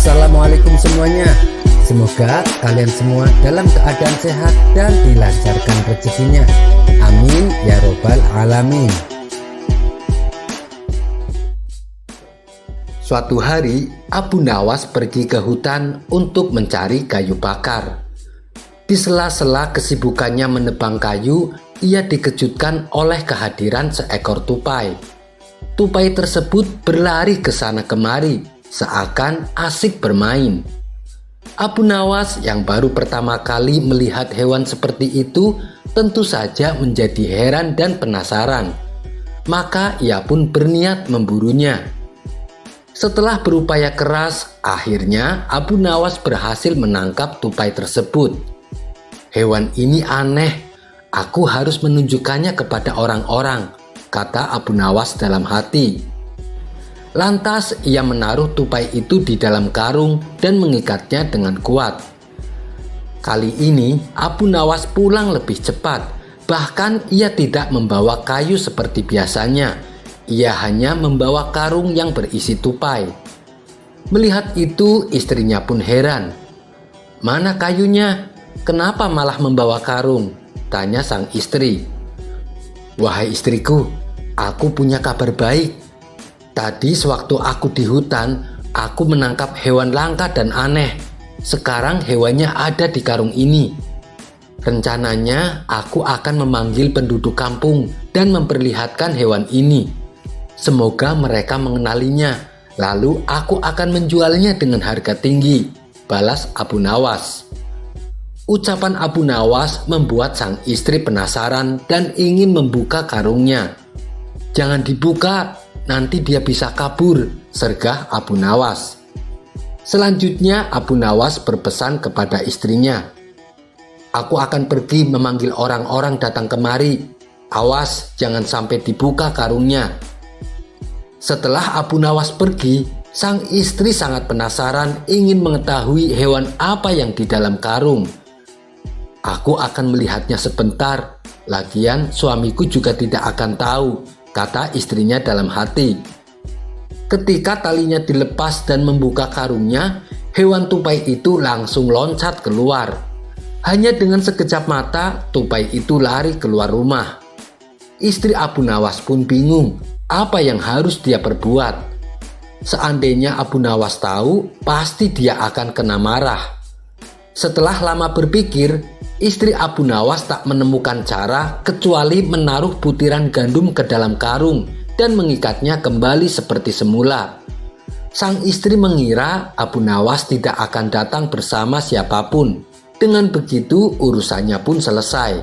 Assalamualaikum semuanya. Semoga kalian semua dalam keadaan sehat dan dilancarkan rezekinya. Amin ya robbal alamin. Suatu hari Abu Nawas pergi ke hutan untuk mencari kayu bakar. Di sela-sela kesibukannya menebang kayu, ia dikejutkan oleh kehadiran seekor tupai. Tupai tersebut berlari ke sana kemari, seakan asik bermain. Abu Nawas yang baru pertama kali melihat hewan seperti itu tentu saja menjadi heran dan penasaran. Maka ia pun berniat memburunya. Setelah berupaya keras, akhirnya Abu Nawas berhasil menangkap tupai tersebut. Hewan ini aneh, aku harus menunjukkannya kepada orang-orang, kata Abu Nawas dalam hati. Lantas ia menaruh tupai itu di dalam karung dan mengikatnya dengan kuat. Kali ini Abu Nawas pulang lebih cepat, bahkan ia tidak membawa kayu seperti biasanya. Ia hanya membawa karung yang berisi tupai. Melihat itu istrinya pun heran. "Mana kayunya? Kenapa malah membawa karung?" tanya sang istri. "Wahai istriku, aku punya kabar baik. Tadi sewaktu aku di hutan, aku menangkap hewan langka dan aneh. Sekarang hewannya ada di karung ini. Rencananya aku akan memanggil penduduk kampung dan memperlihatkan hewan ini. Semoga mereka mengenalinya, lalu aku akan menjualnya dengan harga tinggi," balas Abu Nawas. Ucapan Abu Nawas membuat sang istri penasaran dan ingin membuka karungnya. "Jangan dibuka, nanti dia bisa kabur," sergah Abu Nawas. Selanjutnya Abu Nawas berpesan kepada istrinya, "Aku akan pergi memanggil orang-orang datang kemari. Awas, jangan sampai dibuka karungnya." Setelah Abu Nawas pergi, sang istri sangat penasaran ingin mengetahui hewan apa yang di dalam karung. "Aku akan melihatnya sebentar, lagian suamiku juga tidak akan tahu," kata istrinya dalam hati. Ketika talinya dilepas dan membuka karungnya, hewan tupai itu langsung loncat keluar. Hanya dengan sekejap mata, tupai itu lari keluar rumah. Istri Abu Nawas pun bingung, apa yang harus dia perbuat. Seandainya Abu Nawas tahu, pasti dia akan kena marah. Setelah lama berpikir, istri Abu Nawas tak menemukan cara kecuali menaruh butiran gandum ke dalam karung dan mengikatnya kembali seperti semula. Sang istri mengira Abu Nawas tidak akan datang bersama siapapun. Dengan begitu urusannya pun selesai.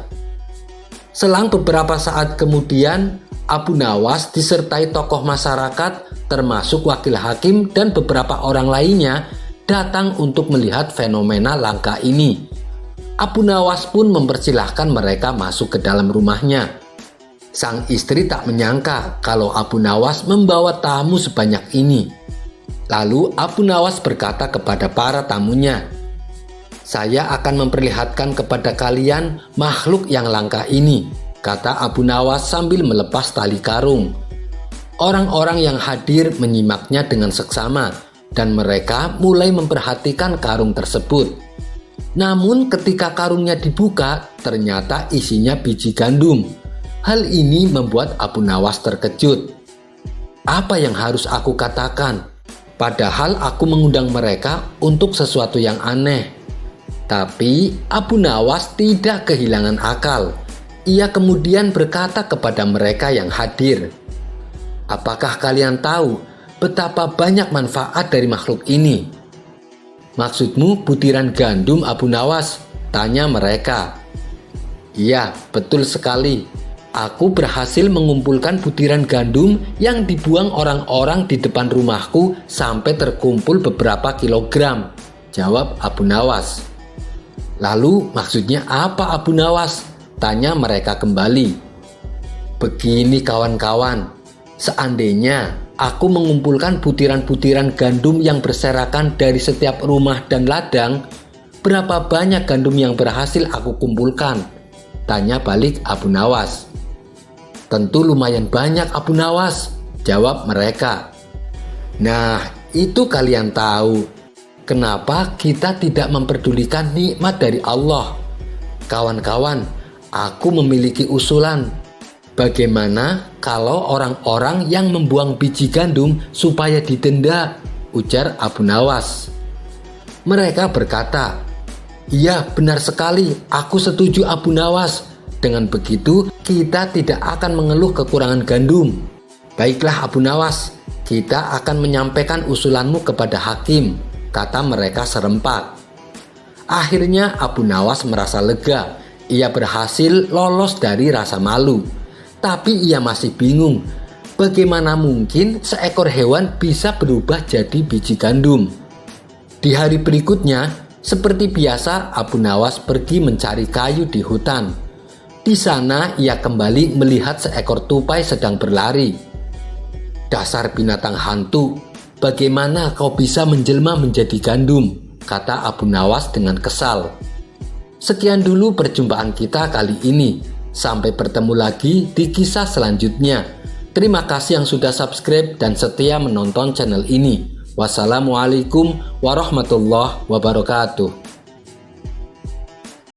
Selang beberapa saat kemudian, Abu Nawas disertai tokoh masyarakat termasuk wakil hakim dan beberapa orang lainnya datang untuk melihat fenomena langka ini. Abu Nawas pun mempersilahkan mereka masuk ke dalam rumahnya. Sang istri tak menyangka kalau Abu Nawas membawa tamu sebanyak ini. Lalu Abu Nawas berkata kepada para tamunya, "Saya akan memperlihatkan kepada kalian makhluk yang langka ini," kata Abu Nawas sambil melepas tali karung. Orang-orang yang hadir menyimaknya dengan seksama dan mereka mulai memperhatikan karung tersebut. Namun ketika karungnya dibuka, ternyata isinya biji gandum. Hal ini membuat Abu Nawas terkejut. Apa yang harus aku katakan? Padahal aku mengundang mereka untuk sesuatu yang aneh. Tapi Abu Nawas tidak kehilangan akal. Ia kemudian berkata kepada mereka yang hadir, "Apakah kalian tahu betapa banyak manfaat dari makhluk ini?" "Maksudmu butiran gandum, Abu Nawas?" tanya mereka. "Iya, betul sekali. Aku berhasil mengumpulkan butiran gandum yang dibuang orang-orang di depan rumahku sampai terkumpul beberapa kilogram," jawab Abu Nawas. "Lalu maksudnya apa, Abu Nawas?" tanya mereka kembali. "Begini kawan-kawan, seandainya aku mengumpulkan butiran-butiran gandum yang berserakan dari setiap rumah dan ladang, berapa banyak gandum yang berhasil aku kumpulkan?" tanya balik Abu Nawas. "Tentu lumayan banyak, Abu Nawas," jawab mereka. "Nah, itu kalian tahu. Kenapa kita tidak memperdulikan nikmat dari Allah? Kawan-kawan, aku memiliki usulan. Bagaimana kalau orang-orang yang membuang biji gandum supaya didenda? Ujar Abu Nawas. Mereka berkata, "Iya, benar sekali, aku setuju Abu Nawas. Dengan begitu, kita tidak akan mengeluh kekurangan gandum." "Baiklah Abu Nawas, kita akan menyampaikan usulanmu kepada hakim," kata mereka serempak. Akhirnya Abu Nawas merasa lega. Ia berhasil lolos dari rasa malu. Tapi ia masih bingung. Bagaimana mungkin seekor hewan bisa berubah jadi biji gandum? Di hari berikutnya, seperti biasa, Abu Nawas pergi mencari kayu di hutan. Di sana ia kembali melihat seekor tupai sedang berlari. "Dasar binatang hantu, bagaimana kau bisa menjelma menjadi gandum?" kata Abu Nawas dengan kesal. Sekian dulu perjumpaan kita kali ini. Sampai bertemu lagi di kisah selanjutnya. Terima kasih yang sudah subscribe dan setia menonton channel ini. Wassalamualaikum warahmatullahi wabarakatuh.